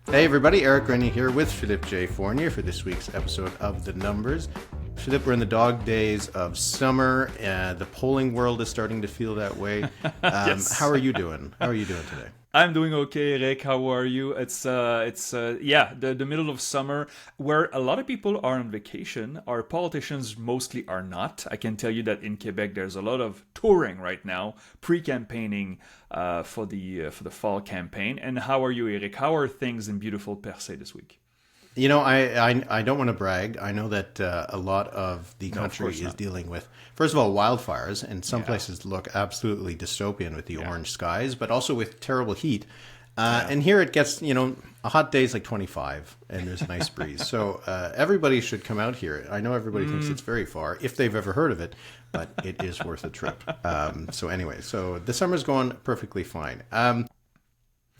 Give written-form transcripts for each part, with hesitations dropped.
Hey everybody, Eric Rennie here with Philippe J. Fournier for this week's episode of The Numbers. Philippe, we're in the dog days of summer. The polling world is starting to feel that way. Yes. How are you doing? How are you doing today? I'm doing okay, Eric. How are you? It's the middle of summer where a lot of people are on vacation. Our politicians mostly are not. I can tell you that in Quebec there's a lot of touring right now, pre-campaigning for the fall campaign. And how are you, Eric? How are things in beautiful Percé this week? You know, I don't want to brag. I know that a lot of the country is not. dealing with, first of all, wildfires, and some places look absolutely dystopian with the orange skies, but also with terrible heat. And here it gets, a hot day is like 25, and there's a nice breeze. So everybody should come out here. I know everybody thinks it's very far, if they've ever heard of it, but it is worth a trip. So anyway, so the summer's going perfectly fine.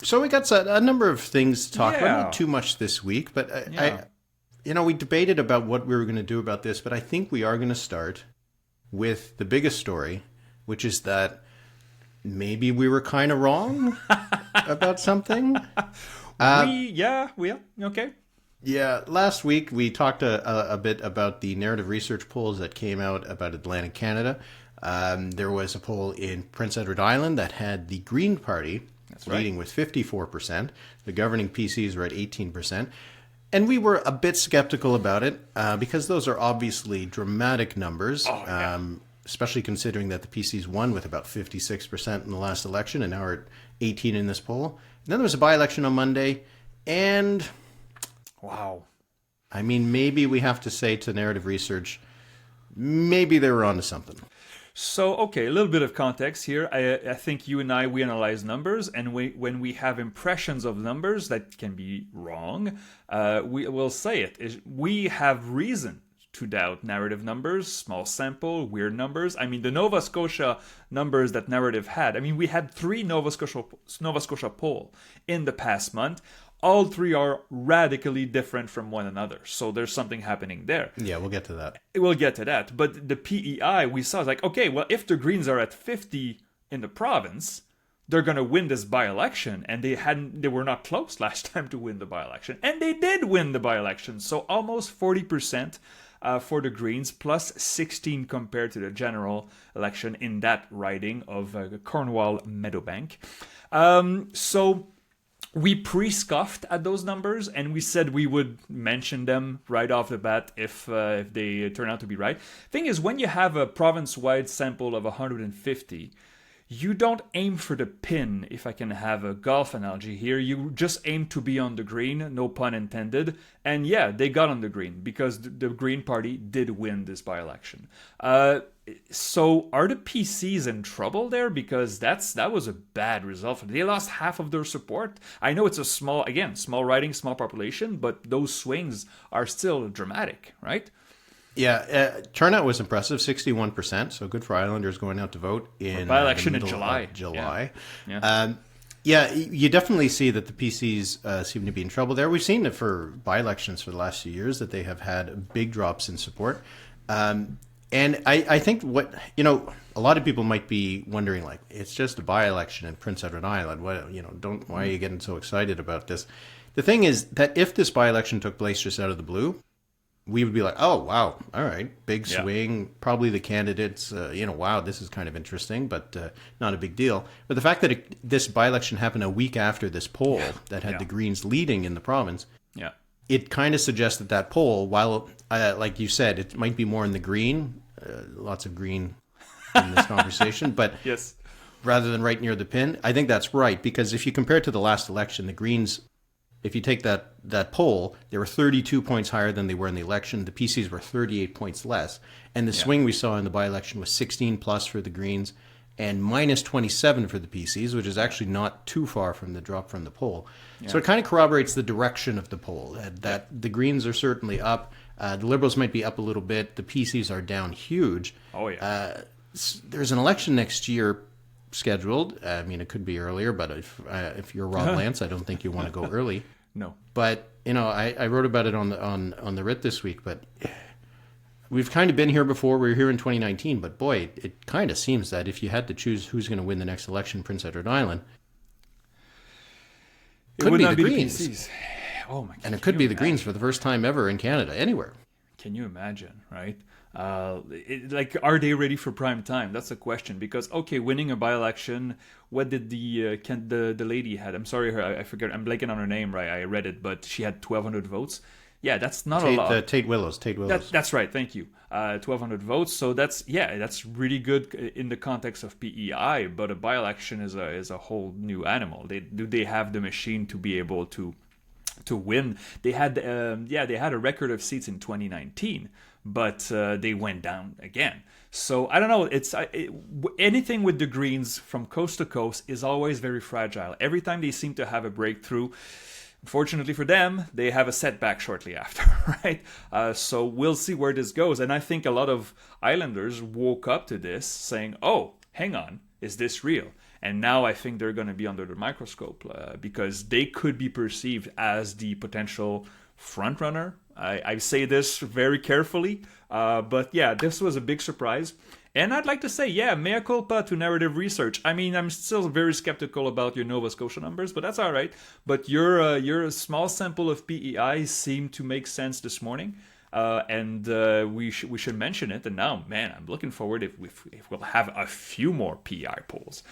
So we got a number of things to talk about, not too much this week, but we debated about what we were going to do about this, but I think we are going to start with the biggest story, which is that maybe we were kind of wrong about something. We are. Okay. Yeah, last week we talked a bit about the narrative research polls that came out about Atlantic Canada. There was a poll in Prince Edward Island that had the Green Party leading with 54%. The governing PCs were at 18%. And we were a bit skeptical about it because those are obviously dramatic numbers, especially considering that the PCs won with about 56% in the last election and now are at 18 in this poll. And then there was a by-election on Monday, and wow. I mean, maybe we have to say to narrative research, maybe they were onto something. So, okay, a little bit of context here. I think you and we analyze numbers, and when we have impressions of numbers that can be wrong, we will say it. We have reason to doubt narrative numbers, small sample, weird numbers. I mean, the Nova Scotia numbers that narrative had. I mean, we had 3 Nova Scotia poll in the past month. All 3 are radically different from one another. So there's something happening there. Yeah, we'll get to that. We'll get to that. But the PEI, we saw, is like, okay, well, if the Greens are at 50 in the province, they're going to win this by-election. And they were not close last time to win the by-election. And they did win the by-election. So almost 40% for the Greens, plus 16 compared to the general election in that riding of Cornwall Meadowbank. So we pre-scoffed at those numbers, and we said we would mention them right off the bat if they turn out to be right. Thing is, when you have a province-wide sample of 150, you don't aim for the pin, if I can have a golf analogy here. You just aim to be on the green, no pun intended. And yeah, they got on the green because the Green Party did win this by-election. So are the PCs in trouble there? Because that was a bad result. They lost half of their support. I know it's a small riding, small population, but those swings are still dramatic, right? Yeah, turnout was impressive, 61%. So good for Islanders going out to vote in by-election in in July. Yeah, you definitely see that the PCs seem to be in trouble there. We've seen it for by-elections for the last few years that they have had big drops in support. And I think a lot of people might be wondering, like, it's just a by-election in Prince Edward Island. Why are you getting so excited about this? The thing is that if this by-election took place just out of the blue, we would be like, oh, wow, all right, big swing. Probably the candidates, wow, this is kind of interesting, but not a big deal. But the fact that this by-election happened a week after this poll that had the Greens leading in the province, it kind of suggests that poll, while, like you said, it might be more in the green, lots of green in this conversation, but rather than right near the pin, I think that's right, because if you compare it to the last election, the Greens, if you take that poll, they were 32 points higher than they were in the election. The PCs were 38 points less. And the swing we saw in the by-election was 16 plus for the Greens and minus 27 for the PCs, which is actually not too far from the drop from the poll. Yeah. So it kind of corroborates the direction of the poll, that the Greens are certainly up. The Liberals might be up a little bit. The PCs are down huge. Oh, yeah. There's an election next year scheduled. I mean, it could be earlier, but if you're Rob Lance, I don't think you want to go early. No. But, I wrote about it on the Writ this week, but we've kind of been here before. We were here in 2019, but boy, it kind of seems that if you had to choose who's going to win the next election in Prince Edward Island, it would not be the PCs. Oh my! And it could be the Greens for the first time ever in Canada, anywhere. Can you imagine, right? Like, are they ready for prime time? That's the question. Because okay, winning a by-election, what did the lady had? I'm sorry, I forget. I'm blanking on her name. Right, I read it, but she had 1,200 votes. Yeah, that's not a lot. Tate Willows. That's right. Thank you. 1,200 votes. So that's really good in the context of PEI. But a by-election is a whole new animal. They have the machine to be able to win. They had a record of seats in 2019, but they went down again. So I don't know. Anything with the Greens from coast to coast is always very fragile. Every time they seem to have a breakthrough, fortunately for them, they have a setback shortly after, right? So we'll see where this goes. And I think a lot of Islanders woke up to this saying, oh, hang on, is this real? And now I think they're going to be under the microscope because they could be perceived as the potential front runner. I say this very carefully, but yeah, this was a big surprise. And I'd like to say, yeah, mea culpa to narrative research. I mean, I'm still very skeptical about your Nova Scotia numbers, but that's all right. But your small sample of PEI seemed to make sense this morning. And we should mention it. And now, man, I'm looking forward if we'll have a few more PEI polls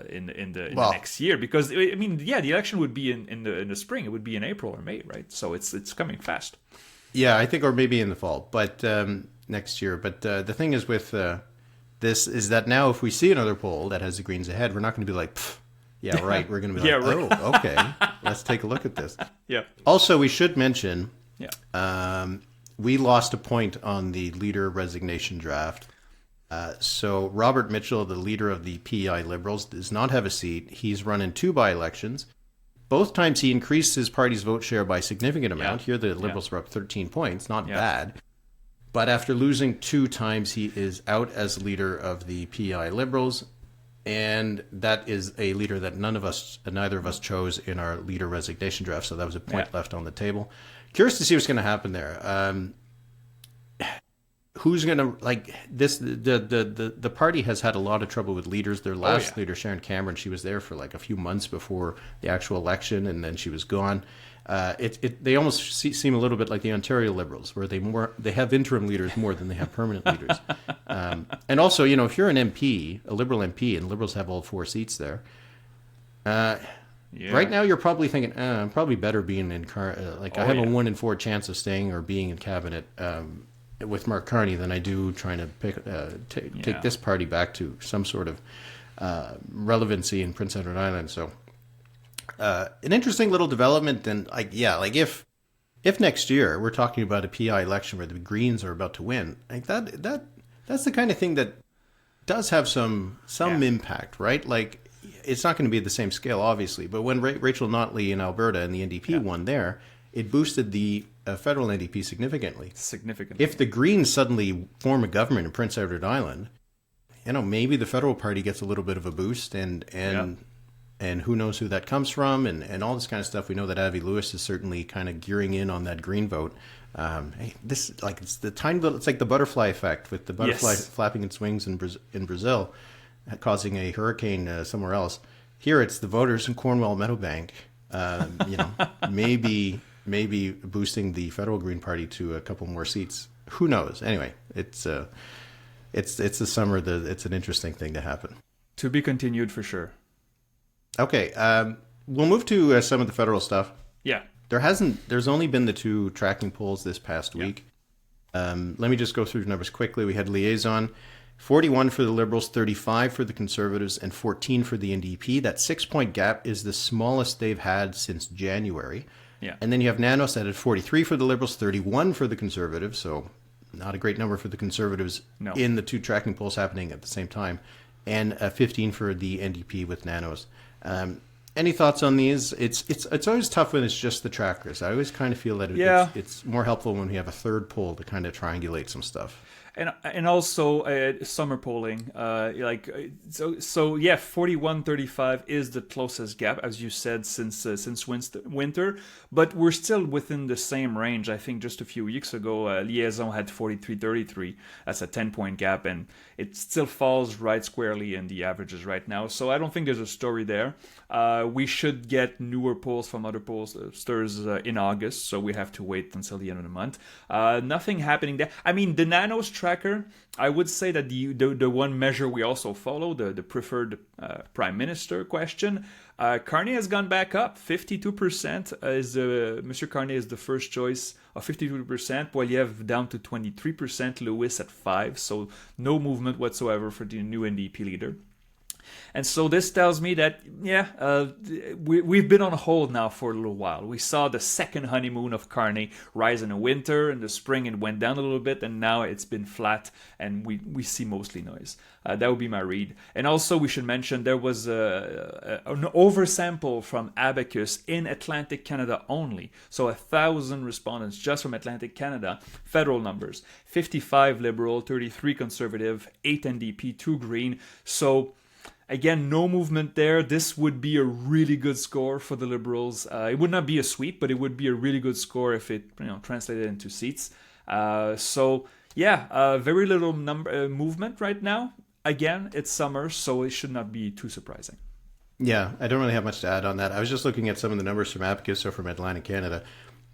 in the next year, because I mean, yeah, the election would be in the spring. It would be in April or May, right? So it's coming fast. Yeah, I think, or maybe in the fall, but next year. But the thing is with this is that now if we see another poll that has the Greens ahead, we're not going to be like, yeah, right. We're going to be like, oh, okay, let's take a look at this. Yeah. Also, we should mention. Yeah. We lost a point on the leader resignation draft. So Robert Mitchell, the leader of the PEI Liberals, does not have a seat. He's run in 2 by-elections. Both times he increased his party's vote share by a significant amount. Here the Liberals were up 13 points, not bad. But after losing 2 times, he is out as leader of the PEI Liberals. And that is a leader that neither of us chose in our leader resignation draft. So that was a point left on the table. Curious to see what's going to happen there. Who's going to like this? The party has had a lot of trouble with leaders. Their last leader, Sharon Cameron, she was there for like a few months before the actual election, and then she was gone. They almost seem a little bit like the Ontario Liberals, where they have interim leaders more than they have permanent leaders. And also, if you're an MP, a Liberal MP, and Liberals have all 4 seats there. Right now, you're probably thinking, I'm probably better being in I have a 1 in 4 chance of staying or being in cabinet with Mark Carney than I do trying to take this party back to some sort of relevancy in Prince Edward Island. So, an interesting little development. And if next year we're talking about a PEI election where the Greens are about to win, like that's the kind of thing that does have some impact, right? Like. It's not going to be the same scale, obviously, but when Rachel Notley in Alberta and the NDP won there, it boosted the federal NDP significantly. If the Greens suddenly form a government in Prince Edward Island, maybe the federal party gets a little bit of a boost, and who knows who that comes from, and all this kind of stuff. We know that Avi Lewis is certainly kind of gearing in on that Green vote. It's the tiny little, it's like the butterfly effect with the butterfly flapping its wings in Brazil, causing a hurricane somewhere else. Here it's the voters in Cornwall, Meadowbank, maybe boosting the federal Green Party to a couple more seats. Who knows? Anyway, it's the summer. It's an interesting thing to happen. To be continued for sure. Okay, we'll move to some of the federal stuff. Yeah. There's only been the 2 tracking polls this past week. Let me just go through the numbers quickly. We had Liaison. 41 for the Liberals, 35 for the Conservatives, and 14 for the NDP. That 6-point gap is the smallest they've had since January. Yeah. And then you have Nanos at 43 for the Liberals, 31 for the Conservatives. So not a great number for the Conservatives in the 2 tracking polls happening at the same time. And 15 for the NDP with Nanos. Any thoughts on these? It's always tough when it's just the trackers. I always kind of feel that it's more helpful when we have a third poll to kind of triangulate some stuff. And also summer polling, so yeah, 41-35 is the closest gap, as you said, since winter, but we're still within the same range. I think just a few weeks ago, Liaison had 43-33. That's a 10-point gap, and it still falls right squarely in the averages right now. So I don't think there's a story there. We should get newer polls from other pollsters in August, so we have to wait until the end of the month. Nothing happening there. I mean, the Nanos tracker, I would say that the one measure we also follow, the preferred prime minister question, Carney has gone back up. 52% Monsieur Carney is the first choice of 52%, while you have down to 23% Lewis at 5%, so no movement whatsoever for the new NDP leader. And so this tells me that, we've been on hold now for a little while. We saw the second honeymoon of Carney rise in the winter. In the spring, it went down a little bit, and now it's been flat, and we see mostly noise. That would be my read. And also, we should mention there was an oversample from Abacus in Atlantic Canada only. So 1,000 respondents just from Atlantic Canada. Federal numbers: 55 Liberal, 33 Conservative, 8 NDP, 2 Green. So again, no movement there. This would be a really good score for the Liberals. It would not be a sweep, but it would be a really good score if it translated into seats. Very little movement right now. Again, it's summer, so it should not be too surprising. Yeah, I don't really have much to add on that. I was just looking at some of the numbers from Abacus or from Atlantic Canada.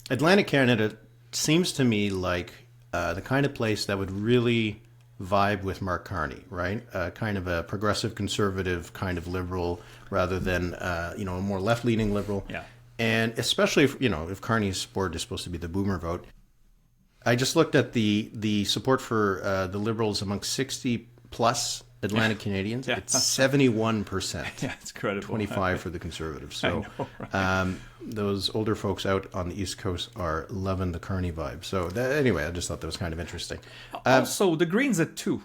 Atlantic Canada seems to me like the kind of place that would really vibe with Mark Carney, right? Kind of a progressive conservative kind of liberal rather than a more left-leaning liberal. Yeah. And especially if Carney's support is supposed to be the boomer vote. I just looked at the support for the Liberals among 60 plus Atlantic Canadians. Yeah. It's 71%. Yeah, it's incredible. 25 for the Conservatives. So I know, right? Those older folks out on the East Coast are loving the Carney vibe. So anyway, I just thought that was kind of interesting. Also, the Greens at 2.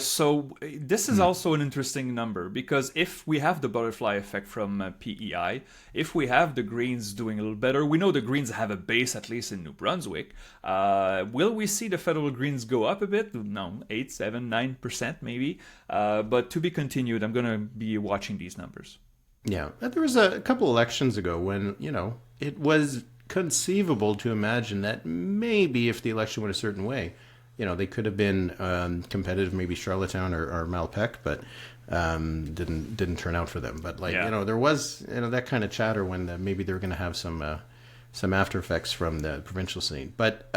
So this is also an interesting number, because if we have the butterfly effect from PEI, if we have the Greens doing a little better, we know the Greens have a base at least in New Brunswick. Will we see the federal Greens go up a bit? No, 8, 7, 9% maybe. But to be continued. I'm going to be watching these numbers. Yeah, there was a couple elections ago when, it was conceivable to imagine that maybe if the election went a certain way, they could have been competitive, maybe Charlottetown or Malpeque, but didn't turn out for them. But there was that kind of chatter when maybe they were going to have some after effects from the provincial scene. But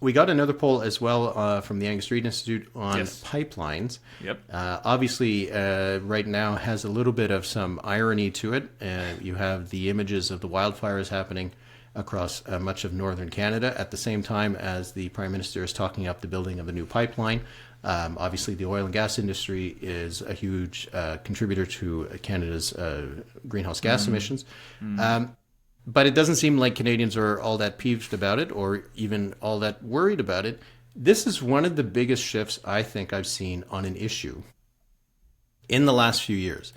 we got another poll as well from the Angus Reid Institute on pipelines. Yep. Obviously, right now has a little bit of some irony to it. You have the images of the wildfires happening across much of northern Canada at the same time as the Prime Minister is talking up the building of a new pipeline. Obviously, the oil and gas industry is a huge contributor to Canada's greenhouse gas emissions. But it doesn't seem like Canadians are all that peeved about it or even all that worried about it. This is one of the biggest shifts I think I've seen on an issue in the last few years.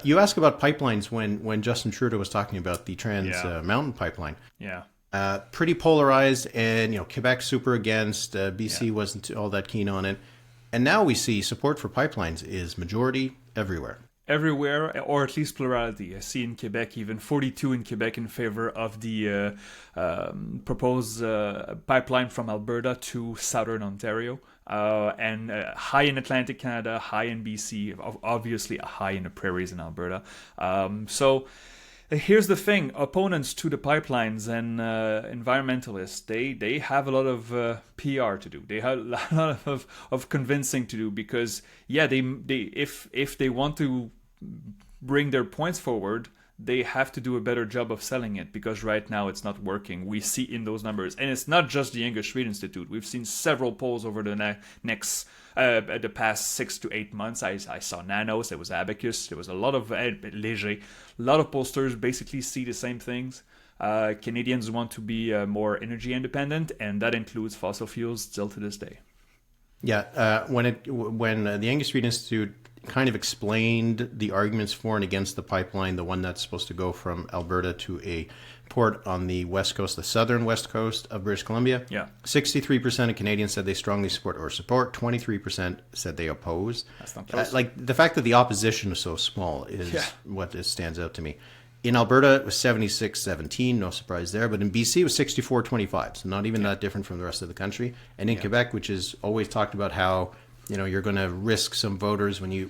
You ask about pipelines when Justin Trudeau was talking about the Trans Mountain Pipeline. Yeah. Pretty polarized, and Quebec super against. BC wasn't all that keen on it, and now we see support for pipelines is majority everywhere. Everywhere, or at least plurality. I see in Quebec even 42 in Quebec in favor of the proposed pipeline from Alberta to southern Ontario. And high in Atlantic Canada, high in BC, obviously a high in the prairies in Alberta. So here's the thing: opponents to the pipelines and environmentalists, they have a lot of PR to do. They have a lot of convincing to do, because if they want to bring their points forward, they have to do a better job of selling it, because right now it's not working. We see in those numbers, and it's not just the Angus Reid Institute. We've seen several polls over the the past 6 to 8 months. I saw Nanos, there was Abacus, there was a lot of Léger, a lot of pollsters basically see the same things. Canadians want to be more energy independent, and that includes fossil fuels still to this day. Yeah, when the Angus Reid Institute kind of explained the arguments for and against the pipeline, the one that's supposed to go from Alberta to a port on the west coast, the southern west coast of British Columbia. Yeah. 63% of Canadians said they strongly support or support. 23% said they oppose. That's not close. Like the fact that the opposition is so small is what stands out to me. In Alberta, it was 76-17, no surprise there. But in BC, it was 64-25, so not even that different from the rest of the country. And in Quebec, which is always talked about how you're going to risk some voters when you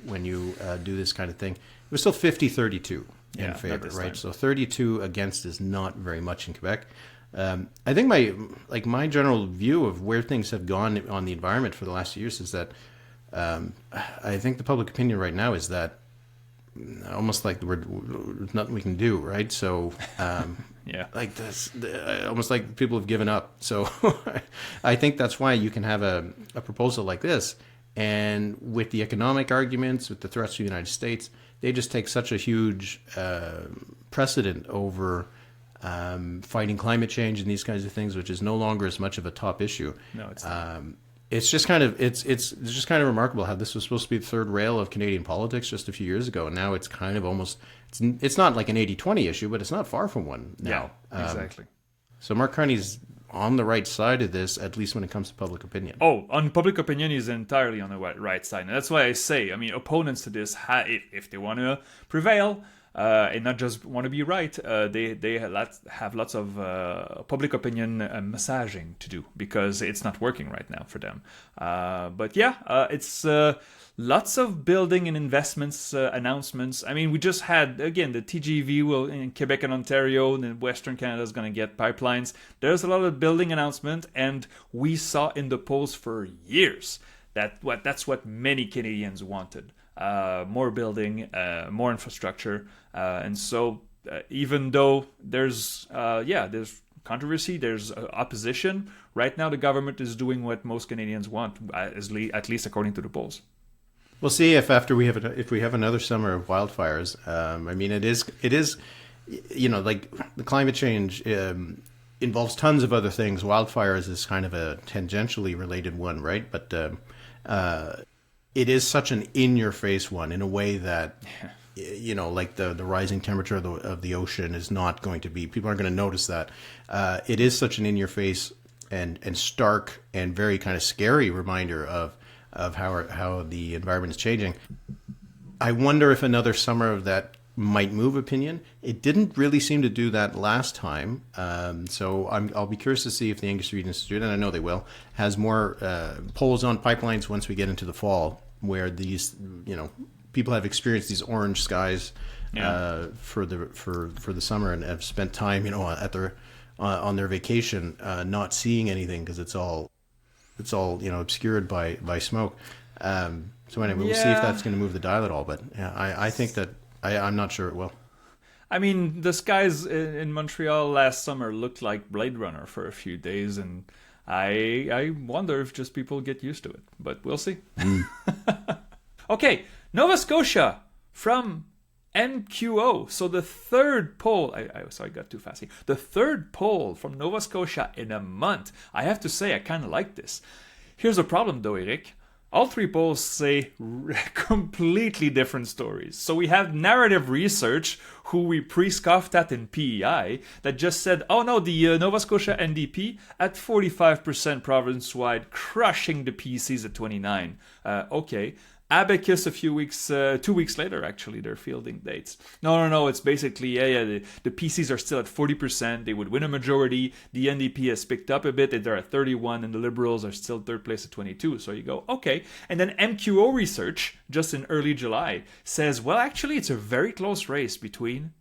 do this kind of thing, it was still 50-32 in favor, right? So 32 against is not very much in Quebec. I think my general view of where things have gone on the environment for the last few years is that I think the public opinion right now is that almost like there's nothing we can do, right? So like this, almost like people have given up. So I think that's why you can have a proposal like this, and with the economic arguments, with the threats to the United States, they just take such a huge precedent over fighting climate change and these kinds of things, which is no longer as much of a top issue. No, it's not. It's just kind of remarkable how this was supposed to be the third rail of Canadian politics just a few years ago, and now it's kind of almost it's not like an 80-20 issue, but it's not far from one now. Yeah, exactly. So Mark Carney's on the right side of this, at least when it comes to public opinion. Oh, on public opinion, he's entirely on the right side, and that's why I say, opponents to this, if they want to prevail. And not just want to be right, they have lots of public opinion massaging to do, because it's not working right now for them. But it's lots of building and investments announcements. We just had, again, the TGV in Quebec and Ontario, and Western Canada is going to get pipelines. There's a lot of building announcement, and we saw in the polls for years that's what many Canadians wanted. More building, more infrastructure, and so even though there's controversy, there's opposition. Right now, the government is doing what most Canadians want, at least according to the polls. We'll see if we have another summer of wildfires. It is, like the climate change involves tons of other things. Wildfires is kind of a tangentially related one, right? But it is such an in-your-face one in a way that, like the rising temperature of the ocean is not going to be, people aren't going to notice that. It is such an in-your-face and stark and very kind of scary reminder of how the environment is changing. I wonder if another summer of that might move opinion. It didn't really seem to do that last time. So I'll be curious to see if the Angus Reid Institute, and I know they will, has more polls on pipelines once we get into the fall, where these, people have experienced these orange skies for the summer and have spent time, on their vacation, not seeing anything because it's all obscured by smoke. So anyway, we'll see if that's going to move the dial at all. But I think that I'm not sure it will. The skies in Montreal last summer looked like Blade Runner for a few days, and I wonder if just people get used to it. But we'll see. Okay, Nova Scotia from NQO. So the third poll, I got too fast here. The third poll from Nova Scotia in a month. I have to say, I kind of like this. Here's a problem though, Eric. All three polls say completely different stories. So we have narrative research, who we pre-scoffed at in PEI, that just said, oh no, the Nova Scotia NDP at 45% province-wide, crushing the PCs at 29%. Okay. Abacus 2 weeks later, actually, they're fielding dates. No, it's basically, the PCs are still at 40%, they would win a majority, the NDP has picked up a bit, they're at 31%, and the Liberals are still third place at 22%, so you go, okay. And then MQO research, just in early July, says, well, actually, it's a very close race between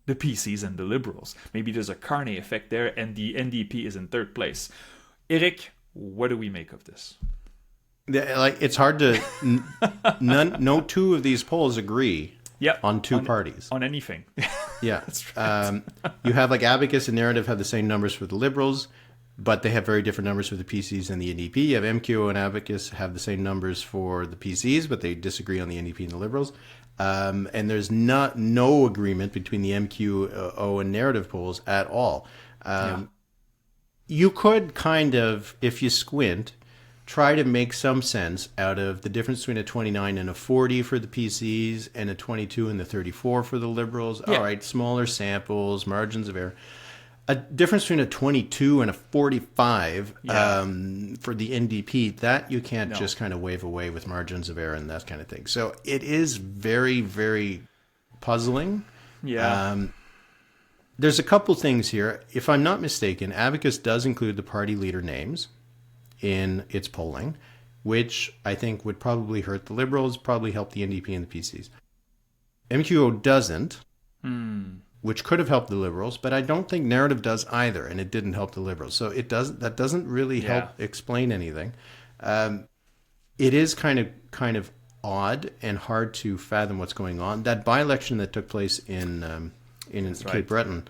the PCs and the Liberals. Maybe there's a Carney effect there, and the NDP is in third place. Eric, what do we make of this? It's hard to no two of these polls agree on two parties on anything. Yeah, that's right. You have Abacus and Narrative have the same numbers for the Liberals, but they have very different numbers for the PCs and the NDP. You have MQO and Abacus have the same numbers for the PCs, but they disagree on the NDP and the Liberals. And there's no agreement between the MQO and Narrative polls at all. You could kind of, if you squint, try to make some sense out of the difference between a 29 and a 40 for the PCs and a 22 and the 34 for the Liberals. Yeah. All right, smaller samples, margins of error. A difference between a 22 and a 45 for the NDP, that you can't just kind of wave away with margins of error and that kind of thing. So it is very, very puzzling. Yeah. There's a couple things here. If I'm not mistaken, Abacus does include the party leader names in its polling, which I think would probably hurt the Liberals, probably help the NDP and the PCs. MQO doesn't, which could have helped the Liberals, but I don't think Narrative does either, and it didn't help the Liberals. So that doesn't really help explain anything. It is kind of odd and hard to fathom what's going on. That by-election that took place in Cape Breton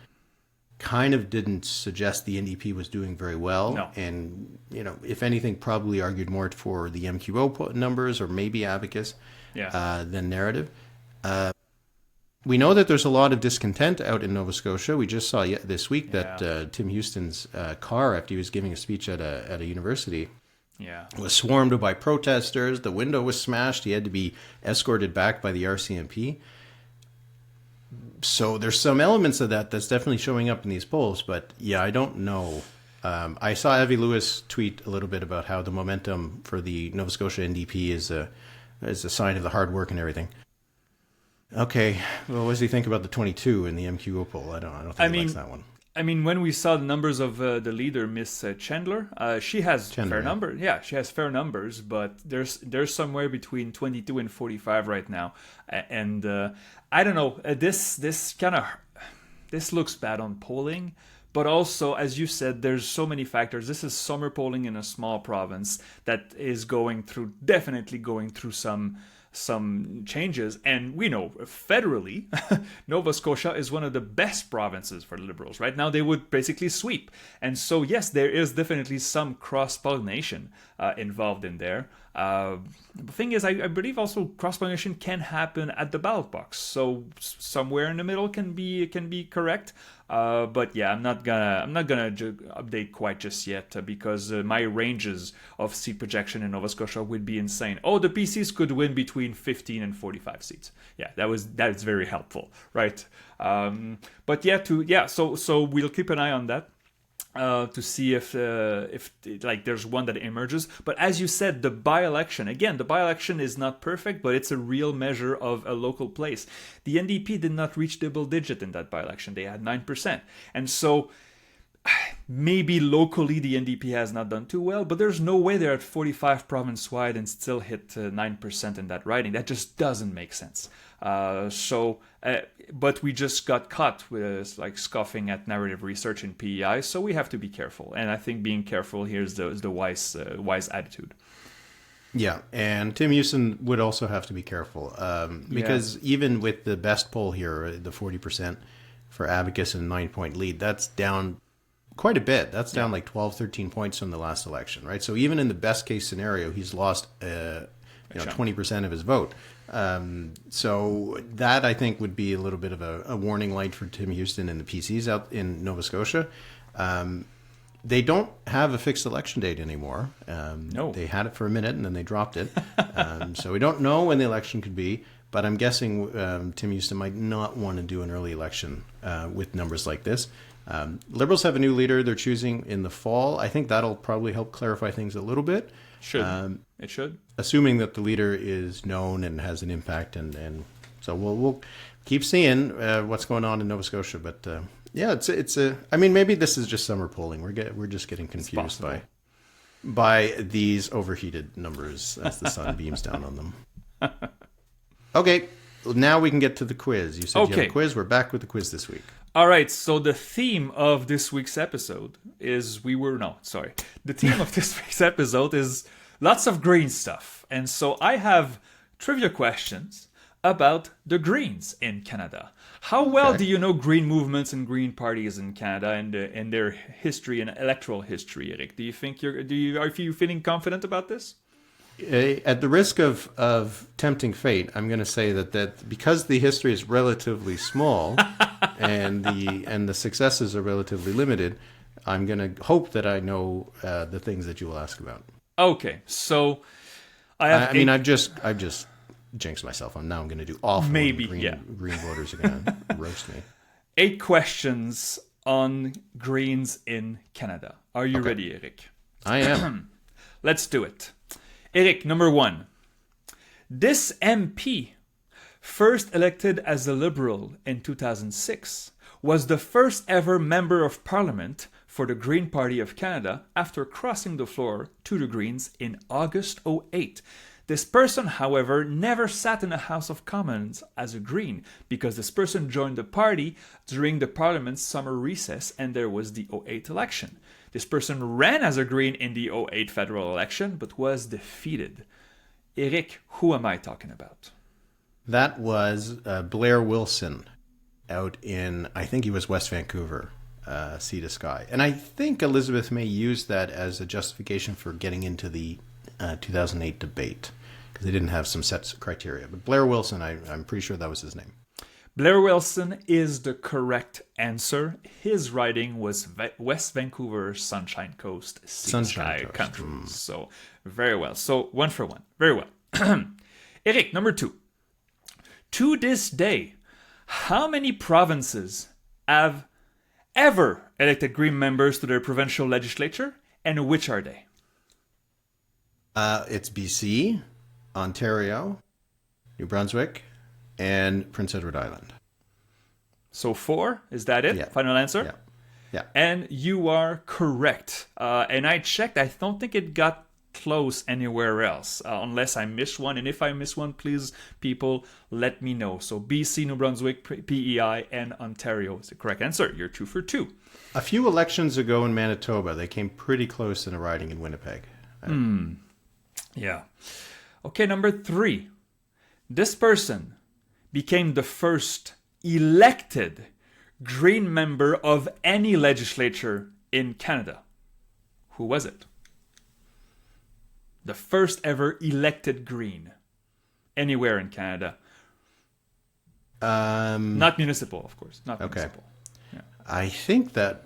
kind of didn't suggest the NDP was doing very well. No. And, if anything, probably argued more for the MQO numbers or maybe Abacus than Narrative. We know that there's a lot of discontent out in Nova Scotia. We just saw this week that Tim Houston's car, after he was giving a speech at a university, was swarmed by protesters. The window was smashed. He had to be escorted back by the RCMP. So there's some elements of that's definitely showing up in these polls. But I don't know. I saw Avi Lewis tweet a little bit about how the momentum for the Nova Scotia NDP is a sign of the hard work and everything. Okay, well, what does he think about the 22 in the MQO poll? I don't think he likes that one. I mean, when we saw the numbers of the leader, Miss Chandler, she has fair numbers. Yeah, she has fair numbers, but there's somewhere between 22 and 45 right now, and I don't know. This looks bad on polling, but also, as you said, there's so many factors. This is summer polling in a small province that is definitely going through some changes, and we know federally Nova Scotia is one of the best provinces for the Liberals. Right now they would basically sweep, and so yes, there is definitely some cross-pollination involved in there. The thing is, I believe also cross-pollination can happen at the ballot box, so somewhere in the middle can be correct. But yeah, I'm not gonna update quite just yet because my ranges of seat projection in Nova Scotia would be insane. Oh, the PCs could win between 15 and 45 seats. Yeah, that is very helpful, right? But so we'll keep an eye on that. To see if there's one that emerges. But as you said, the by-election is not perfect, but it's a real measure of a local place. The NDP did not reach double digit in that by-election. They had 9%. And so maybe locally the NDP has not done too well, but there's no way they're at 45 province-wide and still hit 9% in that riding. That just doesn't make sense. But we just got caught with scoffing at narrative research in PEI, so we have to be careful. And I think being careful here is the wise attitude. Yeah, and Tim Houston would also have to be careful because even with the best poll here, the 40% for Abacus and 9-point lead, that's down quite a bit. That's down like 12, 13 points from the last election, right? So even in the best case scenario, he's lost 20% of his vote. So that, I think, would be a little bit of a warning light for Tim Houston and the PCs out in Nova Scotia. They don't have a fixed election date anymore. No. They had it for a minute and then they dropped it. So we don't know when the election could be, but I'm guessing Tim Houston might not want to do an early election with numbers like this. Liberals have a new leader they're choosing in the fall. I think that'll probably help clarify things a little bit. It should. Assuming that the leader is known and has an impact, and so we'll keep seeing what's going on in Nova Scotia. But I mean, maybe this is just summer polling. We're just getting confused by these overheated numbers as the sun beams down on them. Okay, now we can get to the quiz. You said you had a quiz. We're back with the quiz this week. All right, so the theme of this week's episode is the theme of this week's episode is lots of green stuff. And so I have trivia questions about the Greens in Canada. How well do you know green movements and green parties in Canada and their history and electoral history, Eric? Do you think are you feeling confident about this? At the risk of tempting fate, I'm going to say that because the history is relatively small and the successes are relatively limited, I'm going to hope that I know the things that you will ask about. Okay, so I have I mean, I've just jinxed myself. I'm going to do awful. Maybe, green, yeah. Green voters are going to roast me. 8 questions on Greens in Canada. Are you ready, Eric? I am. Let's do it. Eric, number 1. This MP, first elected as a Liberal in 2006, was the first ever Member of Parliament for the Green Party of Canada after crossing the floor to the Greens in August 2008. This person, however, never sat in the House of Commons as a Green because this person joined the party during the Parliament's summer recess and there was the 2008 election. This person ran as a Green in the 2008 federal election but was defeated. Eric, who am I talking about? That was Blair Wilson out in, I think he was West Vancouver, Sea to Sky. And I think Elizabeth May used that as a justification for getting into the 2008 debate because they didn't have some set criteria. But Blair Wilson, I'm pretty sure that was his name. Blair Wilson is the correct answer. His riding was West Vancouver, Sunshine Coast, Sea to Sky Country. So, very well. So, 1 for 1. Very well. Eric, number 2. To this day, how many provinces have ever elected Green members to their provincial legislature, and which are they? It's BC, Ontario, New Brunswick, and Prince Edward Island. So 4, is that it? Yeah. Final answer? Yeah. And you are correct. And I checked, I don't think it got close anywhere else, unless I missed one. And if I miss one, please, people, let me know. So BC, New Brunswick, PEI, and Ontario is the correct answer. You're 2 for 2. A few elections ago in Manitoba, they came pretty close in a riding in Winnipeg. Yeah. Okay, number 3. This person became the first elected Green member of any legislature in Canada. Who was it? The first ever elected Green anywhere in Canada. Not municipal, of course. Not municipal. Yeah. I think that...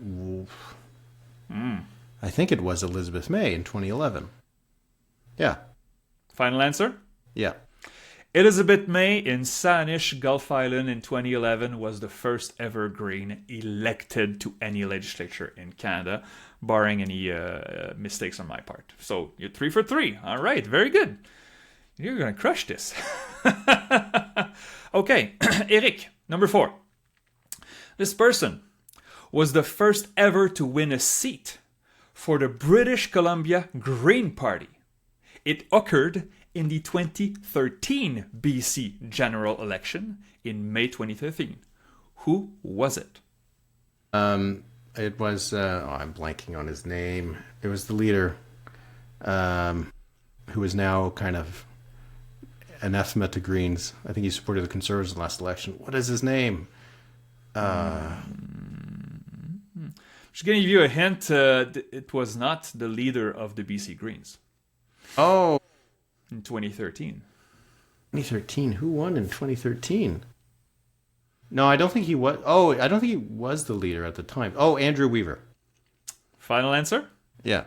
I think it was Elizabeth May in 2011. Yeah. Final answer? Yeah. Elizabeth May in Saanich, Gulf Island in 2011 was the first ever Green elected to any legislature in Canada, barring any mistakes on my part. So you're 3 for 3. All right, very good. You're going to crush this. Okay, Eric, number 4. This person was the first ever to win a seat for the British Columbia Green Party. It occurred in the 2013 BC general election in May 2013. Who was it? It was, I'm blanking on his name. It was the leader who is now kind of anathema to Greens. I think he supported the Conservatives in the last election. What is his name? Just going to give you a hint. It was not the leader of the BC Greens. Oh. In 2013. 2013? Who won in 2013? No, I don't think he was. Oh, I don't think he was the leader at the time. Oh, Andrew Weaver. Final answer? Yeah.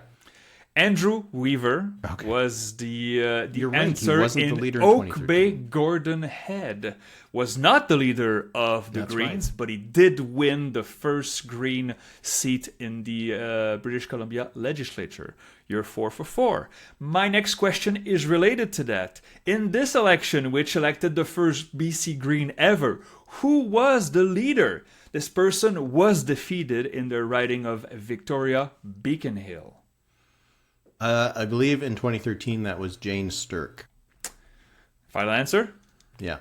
Andrew Weaver was the answer He wasn't in the leader Oak Bay. Gordon Head was not the leader of the Greens, but he did win the first Green seat in the British Columbia legislature. You're 4 for 4. My next question is related to that. In this election, which elected the first BC Green ever, who was the leader? This person was defeated in the riding of Victoria Beacon Hill. I believe in 2013 that was Jane Sturck. Final answer? Yeah.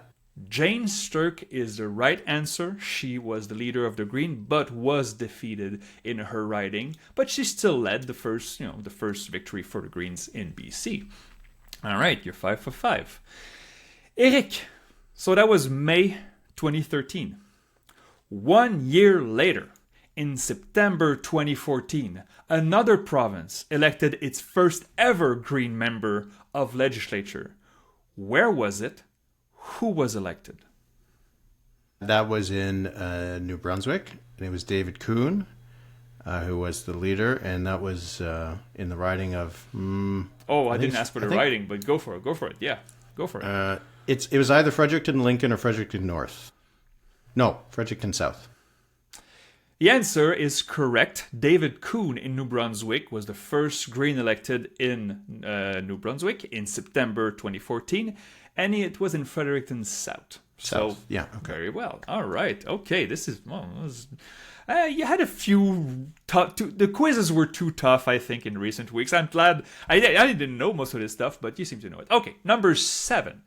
Jane Sturck is the right answer. She was the leader of the Green, but was defeated in her riding. But she still led the first victory for the Greens in BC. All right, you're 5 for 5. Eric, so that was May 2013. 1 year later, in September 2014, another province elected its first ever Green member of legislature. Where was it? Who was elected? That was in New Brunswick, and it was David Kuhn. who was the leader, and that was in the riding of. I didn't ask for the riding, but go for it. Go for it. Yeah, go for it. It was either Fredericton Lincoln or Fredericton North. No, Fredericton South. The answer is correct. David Coon in New Brunswick was the first Green elected in New Brunswick in September 2014, and it was in Fredericton South. So, yeah, okay. Very well. All right. Okay, this is... you had a few tough... The quizzes were too tough, I think, in recent weeks. I'm glad... I didn't know most of this stuff, but you seem to know it. Okay, number 7.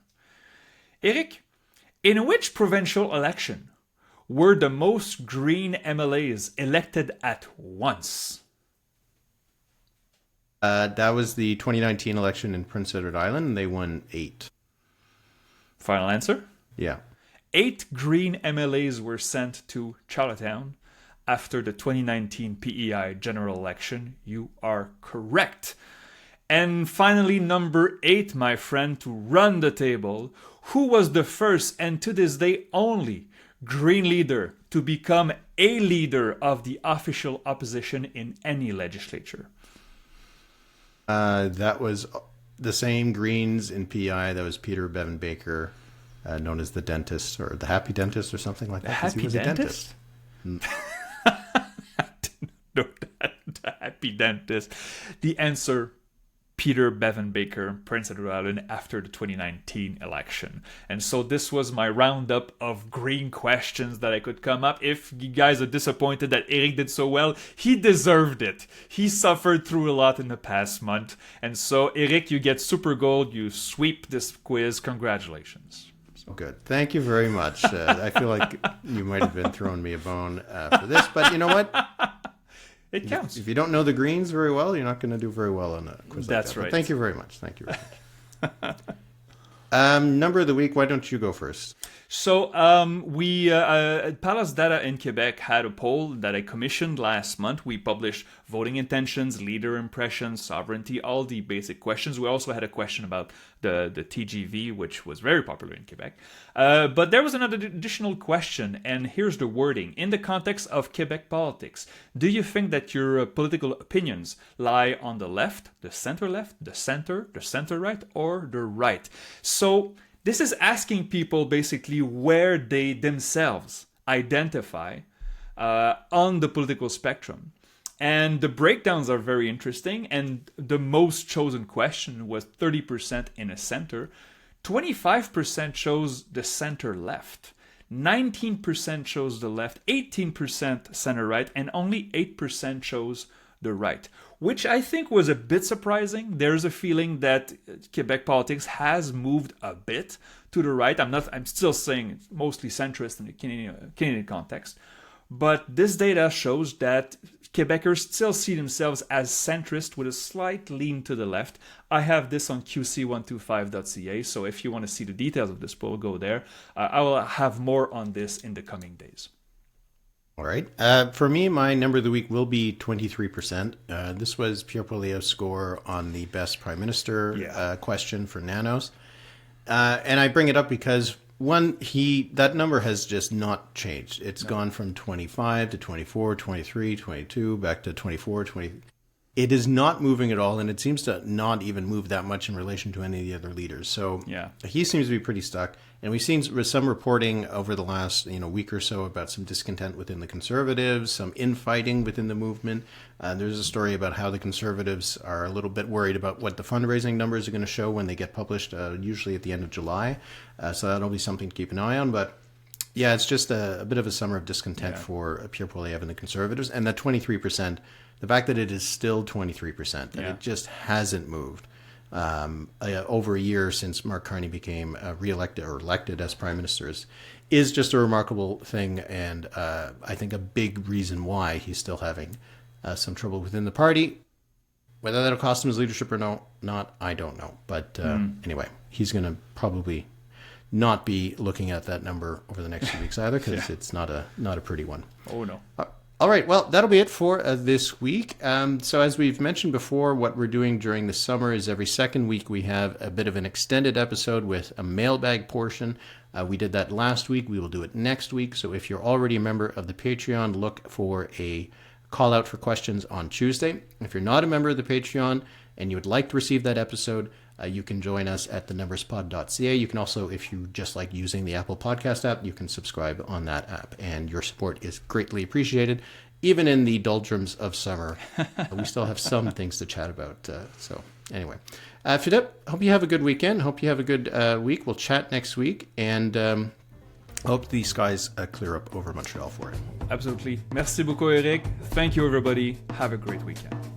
Eric, in which provincial election were the most Green MLAs elected at once? That was the 2019 election in Prince Edward Island, and they won 8. Final answer? Yeah. 8 Green MLAs were sent to Charlottetown after the 2019 PEI general election. You are correct. And finally, number 8, my friend, to run the table. Who was the first and to this day only Green leader to become a leader of the official opposition in any legislature? That was the same Greens in PEI. That was Peter Bevan Baker, known as the dentist or the happy dentist or something like that. The happy he was dentist? A dentist. I didn't know that. The happy dentist. The answer, Peter Bevan Baker, Prince Edward Island, after the 2019 election. And so this was my roundup of Green questions that I could come up. If you guys are disappointed that Eric did so well, he deserved it. He suffered through a lot in the past month. And so, Eric, you get super gold. You sweep this quiz. Congratulations. Good. Thank you very much. I feel like you might have been throwing me a bone for this, but you know what? It counts. If you don't know the Greens very well, you're not going to do very well on a quiz That's like that. right. But thank you very much. Thank you very much. Number of the week, why don't you go first? So we Palace Data in Quebec had a poll that I commissioned last month. We published voting intentions, leader impressions, sovereignty, all the basic questions. We also had a question about the TGV, which was very popular in Quebec. But there was another additional question, and here's the wording. In the context of Quebec politics, do you think that your political opinions lie on the left, the center, the center right, or the right? So this is asking people basically where they themselves identify on the political spectrum. And the breakdowns are very interesting. And the most chosen question was 30% in a center. 25% chose the center left. 19% chose the left. 18% center right. And only 8% chose the right, which I think was a bit surprising. There's a feeling that Quebec politics has moved a bit to the right. I'm still saying it's mostly centrist in the Canadian context, but this data shows that Quebecers still see themselves as centrist with a slight lean to the left. I have this on qc125.ca, so if you want to see the details of this poll, go there. I will have more on this in the coming days. All right. For me, my number of the week will be 23%. This was Pierre Poilievre's score on the best prime minister question for nanos. And I bring it up because, one, that number has just not changed. It's gone from 25 to 24, 23, 22, back to 24, 20. It is not moving at all, and it seems to not even move that much in relation to any of the other leaders. So he seems to be pretty stuck. And we've seen some reporting over the last week or so about some discontent within the Conservatives, some infighting within the movement. There's a story about how the Conservatives are a little bit worried about what the fundraising numbers are going to show when they get published, usually at the end of July. So that'll be something to keep an eye on. But yeah, it's just a bit of a summer of discontent for Pierre Poilievre and the Conservatives. And that 23%, the fact that it is still 23%, that it just hasn't moved. Over a year since Mark Carney became re-elected or elected as prime minister is just a remarkable thing, and I think a big reason why he's still having some trouble within the party. Whether that'll cost him his leadership or not, I don't know. But anyway, he's going to probably not be looking at that number over the next few weeks either, because it's not a pretty one. Oh no. All right, well, that'll be it for this week. So as we've mentioned before, what we're doing during the summer is every second week we have a bit of an extended episode with a mailbag portion. We did that last week. We will do it next week. So if you're already a member of the Patreon, look for a call out for questions on Tuesday. If you're not a member of the Patreon and you would like to receive that episode, you can join us at thenumberspod.ca. You can also, if you just like using the Apple Podcast app, you can subscribe on that app. And your support is greatly appreciated. Even in the doldrums of summer, we still have some things to chat about. So anyway, Philippe, hope you have a good weekend. Hope you have a good week. We'll chat next week. And hope the skies clear up over Montreal for it. Absolutely. Merci beaucoup, Eric. Thank you, everybody. Have a great weekend.